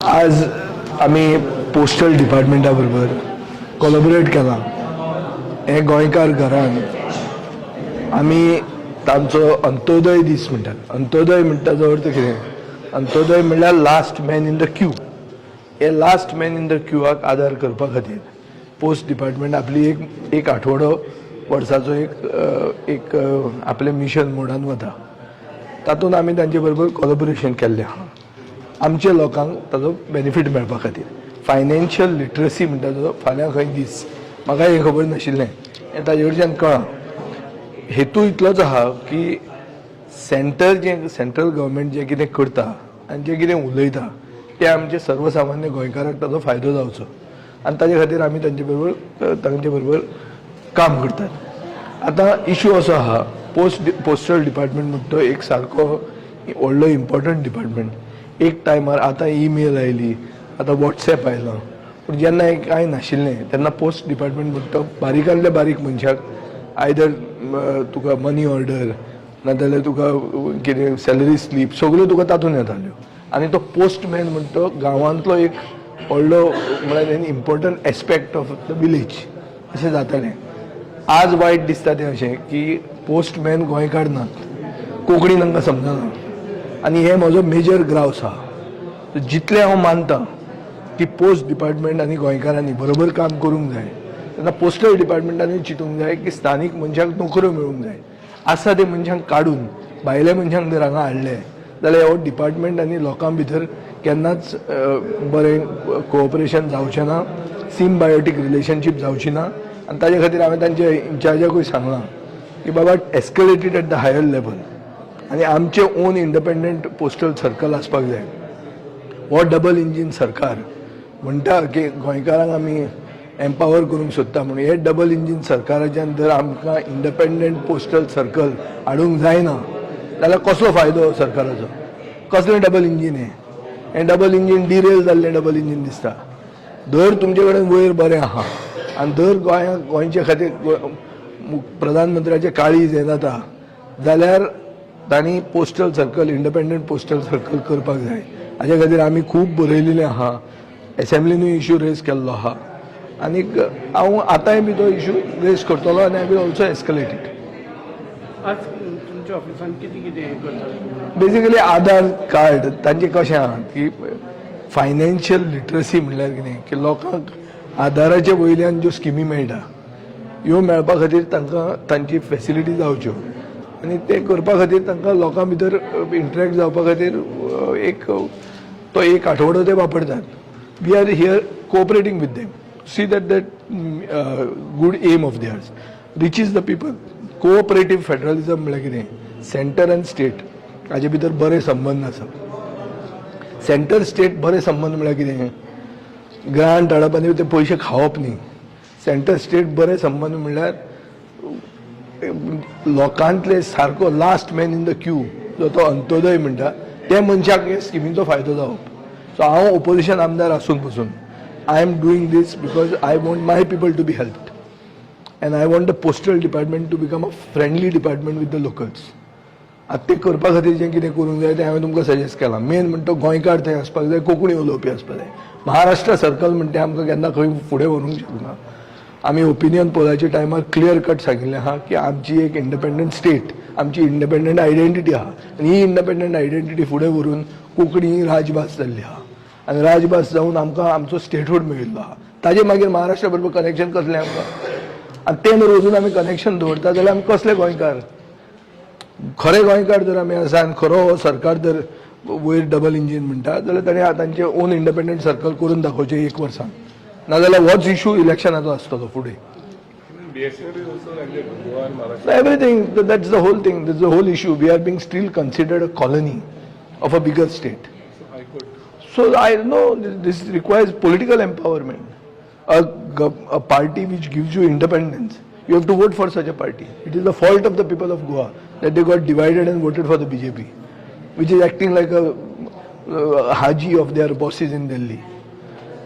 आज आम्ही पोस्टल डिपार्टमेंटा बरोबर कोलॅबोरेट केला. हे गोंयकार घरान आम्ही तांचो अंत्योदय दीस म्हणटात. अंत्योदय म्हणटाचो अर्थ कितें? अंत्योदय म्हणल्यार last man in the Q. हे लास्ट मॅन इन द क्यूआक आदार करपा खातीर पोस्ट डिपार्टमेंट आपली एक आठवडो वर्साचो एक आपले मिशन मोडान वता. तातूंत आमी तांचे बरोबर कोलॅबोरेशन केल्लें आहा आमच्या लोकांक ताजो बेनिफीट मेळपा खातीर. फायनान्शियल लिटरसी म्हणटा तो फाल्यां खंय दीस म्हाका हें खबर नाशिल्लें, हें ताजे कडच्यान कळ्ळां. हेतू इतलोच आहा की सेंट्रल गव्हर्मेंट जें कितें करता आनी जें कितें उलयता तें आमचे सर्वसामान्य गोंयकाराक ताजो फायदो जावचो आनी ताजे खातीर आमी तांचे बरोबर काम करतात. आतां इश्यू असो आहा, पोस्टल डिपार्टमेंट म्हणटा तो एक सारको व्हडलो इम्पॉर्टंट डिपार्टमेंट. एक टायमार आतां ईमेल आयली, आतां वॉट्सॅप आयलां, पूण जेन्ना कांय नाशिल्लें तेन्ना पोस्ट डिपार्टमेंट म्हणटा बारीकांतल्या बारीक मनशाक आयदर तुका मनी ऑर्डर नाजाल्यार तुका कितें सॅलरी स्लीप सगल्यो तुका तातूंत येताल्यो. आनी तो पोस्टमॅन म्हणटा तो गांवांतलो एक व्हडलो म्हळ्यार an important aspect of the village अशें जातालें. आज वायट दिसता तें अशें की पोस्टमॅन गोंयकार नात, कोंकणी तांकां समजना आनी हे म्हजो मेजर ग्रावस आहा. जितलें हांव मानतां की पोस्ट डिपार्टमेंट आनी गोंयकारांनी बरोबर काम करूंक जाय तेन्ना पोस्टल डिपार्टमेंटांनी चिंतूंक जाय की स्थानीक मनशांक नोकऱ्यो मेळूंक जाय. आसा ते मनशांक काडून भायल्या मनशांक जर हांगा हाडले जाल्यार हो डिपार्टमेंट आनी लोकां भितर केन्नाच बरें कोऑपरेशन जावचें ना, सिम्बायोटीक रिलेशनशीप जावची ना. आनी ताजे खातीर हांवें तांच्या इन्चार्जाकूय सांगलां की बाबा escalated at the higher level आनी आमचे ओन इंडिपेंडंट पोस्टल सर्कल आसपाक जाय. हो डबल इंजीन सरकार म्हणटा की गोंयकारांक आमी एम्पावर करूंक सोदता म्हणून हे डबल इंजीन सरकाराच्यान जर आमकां इंडिपेंडंट पोस्टल सर्कल हाडूंक जायना जाल्यार कसलो फायदो सरकाराचो? कसलें डबल इंजीन हें डबल इंजीन डिरेल जाल्लें डबल इंजीन दिसता. धर तुमचे कडेन वयर बरें आहा आनी धर गोंयचे खातीर प्रधानमंत्र्याचे काळीज हें जाता जाल्यार तांणी postal circle independent postal circle करपाक जाय. हाजे खातीर आमी खूब बरयलेलें आहा, एसेंब्लीनूय इश्यू रेज केल्लो आहा आनी हांव आतांय बी तो इश्यू रेज करतलो आनी I will also escalate it. आज तुमच्या ऑफिसान कितें कितें करता? बेसिकली आधार कार्ड तांचें कशें आहा की फायनान्शियल लिटरसी म्हणल्यार कितें की लोकांक आधाराचे वयल्यान ज्यो स्किमी मेळटा ह्यो मेळपा खातीर तांकां तांची फेसिलिटी जावच्यो आनी ते करपा खातीर तांकां लोकां भितर इंटरेक्ट जावपा खातीर तो एक आठवडो ते वापरतात. We are here cooperating with them, see that good aim of theirs reaches the people. Cooperative federalism म्हळ्यार कितें? सेंटर आनी स्टेट हाजे भितर बरे संबंद आसा. सेंटर स्टेट बरे संबंद म्हळ्यार कितें? ग्रांट हाडप आनी ते पयशे खावप न्ही. सेंटर स्टेट बरे संबंद म्हणल्यार लोकांतले सारको last man in the Q जो तो अंत्योदय म्हणटा त्या मनशाक हे स्किमीचो फायदो जावप. सो हांव ओपोजिशन आमदार आसून पसून I am doing this because I want my people to be helped and I want the postal department to become a friendly department with the locals. आतां ते करपा खातीर जें कितें करूंक जाय तें हांवें तुमकां सजेस्ट केलां. मेन म्हणटा गोंयकार थंय आसपाक जाय, कोंकणी उलोवपी आसपाक जाय. महाराष्ट्र सर्कल म्हणटा आमकां केन्ना खंय फुडें व्हरूंक शकना. आमी ओपिनियन पोलाच्या टायमार क्लियर कट सांगिल्लें आहा की आमची एक इंडिपेंडंट स्टेट, आमची इंडिपेंडंट आयडेंटिटी आहा आनी ही इंडिपेंडंट आयडेंटिटी फुडें व्हरून कोंकणी राजभास जाल्ली आहा आनी राजभास जावन आमकां आमचो स्टेटहूड मेळिल्लो आहा. ताजे मागीर महाराष्ट्रा बरोबर कनेक्शन कसलें आमकां? आनी तें रोजून आमी कनेक्शन दवरता जाल्यार आमी कसले गोंयकार? खरे गोंयकार जर आमी आसा आनी खरो हो सरकार जर वयर डबल इंजीन म्हणटा जाल्यार ताणें तांचें ओन इंडिपेंडंट सर्कल करून दाखोवचें एक वर्सान, नाजाल्यार होच इश्यू इलेक्शनाचो आसतलो फुडें. Everything, that's the whole thing, that's the whole issue. We are being still considered a colony of a bigger state. So I know this requires political empowerment. A party which gives you independence, you have to vote for such a party. It is the fault of the people of Goa that they got divided and voted for the BJP, which is acting like a Haji of their bosses in Delhi.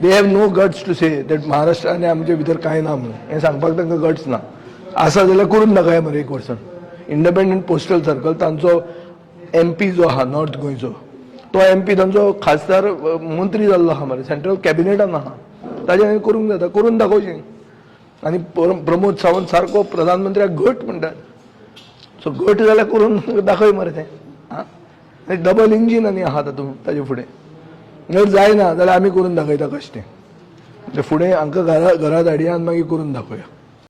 They have no guts to say that Maharashtra आनी आमचे भितर कांय ना म्हणून. हें सांगपाक तांकां guts ना. आसा जाल्यार करून दाखया मरे एक वर्सान. इंडिपेंडंट पोस्टल सर्कल तांचो MP जो आहा नॉर्थ गोंयचो तो MP तांचो खासदार मंत्री जाल्लो आहा मरे, सेंट्रल कॅबिनेटान आहा, ताजें हांवें करूंक जाता, करून दाखोवचें. आनी प्रमोद सावंत सारको प्रधानमंत्र्याक घट म्हणटात, सो घट जाल्यार करून दाखय मरे तें. आनी डबल इंजीन आनी आहा तातूंत ताजे फुडें. जर जायना जाल्यार आमी करून दाखयता कशें तें. फुडें हांकां घरा धाडया आनी मागीर करून दाखोवया.